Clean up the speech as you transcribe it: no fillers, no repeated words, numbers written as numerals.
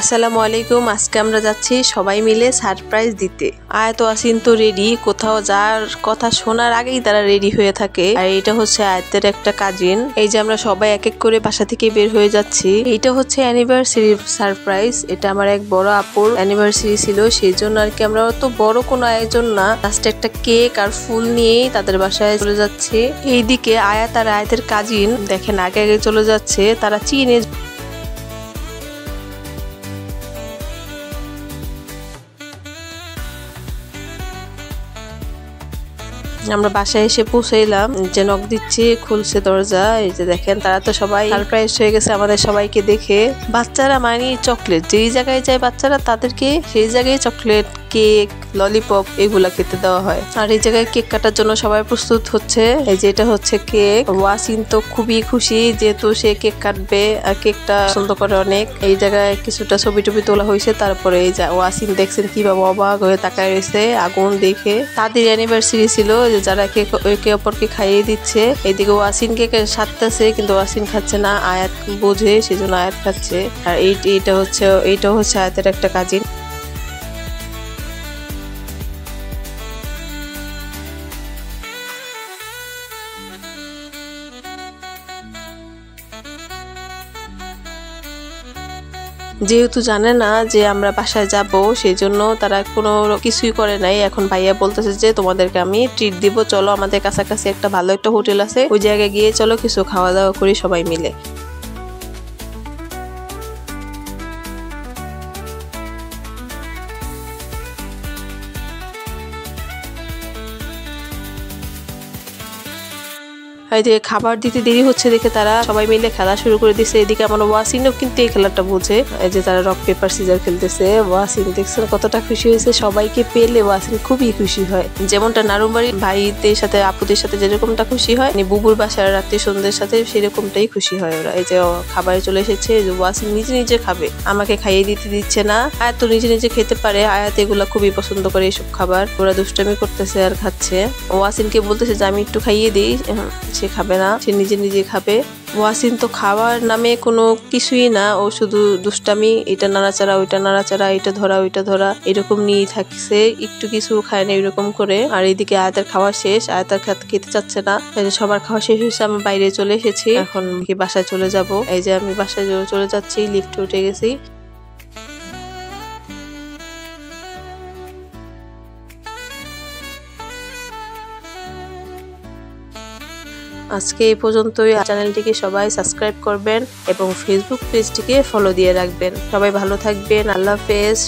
আসসালামু আলাইকুম। আজকে আমরা যাচ্ছি সবাই মিলে সারপ্রাইজ দিতে। আয়াত ও আসিন তো রেডি, কোথাও যাওয়ার কথা শোনার আগেই তারা রেডি হয়ে থাকে। আর এটা হচ্ছে আয়াতের একটা কাজিন। এই যে আমরা সবাই এক এক করে বাসা থেকে বের হয়ে যাচ্ছি। এটা হচ্ছে অ্যানিভার্সারি সারপ্রাইজ। এটা আমার এক বড় আপুর অ্যানিভার্সারি ছিল, সেই জন্য আর কি আমরা অত বড় কোনো আয়োজন না, লাস্টে একটা কেক আর ফুল নিয়েই তাদের বাসায় চলে যাচ্ছি। এইদিকে আয়াত আর আয়াতের কাজিন দেখেন আগে আগে চলে যাচ্ছে, তারা চীনে আমরা বাসায় এসে পৌঁছাইলাম, যে নক দিচ্ছি, খুলছে দরজা। এই যে দেখেন তারা তো সবাই সারপ্রাইজ হয়ে গেছে আমাদের সবাইকে দেখে। বাচ্চারা মানে চকলেট, যেই জায়গায় যায় বাচ্চারা তাদেরকে সেই জায়গায় চকলেট, কেক, ললিপপ এগুলা খেতে দেওয়া হয়। আর এই জায়গায় কেক কাটার জন্য সবাই প্রস্তুত হচ্ছে। এই যে এটা হচ্ছে কেক। ওয়াসিন তো খুবই খুশি, যেহেতু সে কেক কাটবে আর কেকটা পছন্দ করে অনেক। এই জায়গায় কিছুটা ছবি টবি তোলা হয়েছে। তারপরে এই যে ওয়াসিন দেখছেন কিভাবে অবাক হয়ে তাকায় রয়েছে আগুন দেখে। তাদের অ্যানিভার্সারি ছিল, যারা কেক একে অপরকে খাইয়ে দিচ্ছে। এইদিকে ওয়াসিন কেক সারতেছে, কিন্তু ওয়াসিন খাচ্ছে না, আয়াত বোঝে সেজন্য আয়াত খাচ্ছে। আর এইটা হচ্ছে আয়াতের একটা কাজিন। যেহেতু জানে না যে আমরা বাসায় যাব, সেই জন্য তারা কোনো কিছুই করে নাই। এখন ভাইয়া বলতেছে যে তোমাদেরকে আমি ট্রিট দিব, চলো আমাদের কাছাকাছি একটা ভালো একটা হোটেল আছে, ওই জায়গায় গিয়ে চলো কিছু খাওয়া দাওয়া করি সবাই মিলে। এদিকে খাবার দিতে দেরি হচ্ছে দেখে তারা সবাই মিলে খেলা শুরু করে দিচ্ছে। এদিকে আমার ওয়াসিনও কিন্তু এই খেলাটা বোঝে। এই যে তারা রক পেপার সিজার খেলতেছে। ওয়াসিন দেখছেন কতটা খুশি হয়েছে, সবাইকে পেলে ওয়াসিন খুবই খুশি হয়। যেমনটা নারুবাড়ির ভাইদের সাথে আপুদের সাথে যেরকমটা খুশি হয়, বুবুর বাসার রাত্রি সন্ধ্যের সাথে সেরকমটাই খুশি হয় ওরা। এই যে খাবারে চলে এসেছে, যে ওয়াসিন নিজে নিজে খাবে, আমাকে খাইয়ে দিতে দিচ্ছে না। আয়াত তো নিজে নিজে খেতে পারে, আয়াত এগুলা খুবই পছন্দ করে এইসব খাবার। ওরা দুষ্টামি করতেছে আর খাচ্ছে। ওয়াসিনকে বলতেছে যে আমি একটু খাইয়ে দিই, সে খাবে না, সে নিজে নিজে খাবে। ওয়াসিন তো খাওয়ার নামে কোনো কিছুই না, ও শুধু দুষ্টামি, এটা নাড়াচাড়া ওইটা নাড়াচাড়া, এটা ধরা ওইটা ধরা, এরকম নিয়েই থাকছে, একটু কিছু খায় না এরকম করে। আর এইদিকে আয়াতের খাওয়া শেষ, আয়াতের খেতে চাচ্ছে না। সবার খাওয়া শেষ হয়েছে, আমি বাইরে চলে এসেছি, এখন কি বাসায় চলে যাব। এই যে আমি বাসায় চলে যাচ্ছি, লিফটে উঠে গেছি। আজকে এই পর্যন্তই। চ্যানেলটিকে সবাই সাবস্ক্রাইব করবেন এবং ফেসবুক পেজটিকে ফলো দিয়ে রাখবেন। সবাই ভালো থাকবেন। আল্লাহ হাফেজ।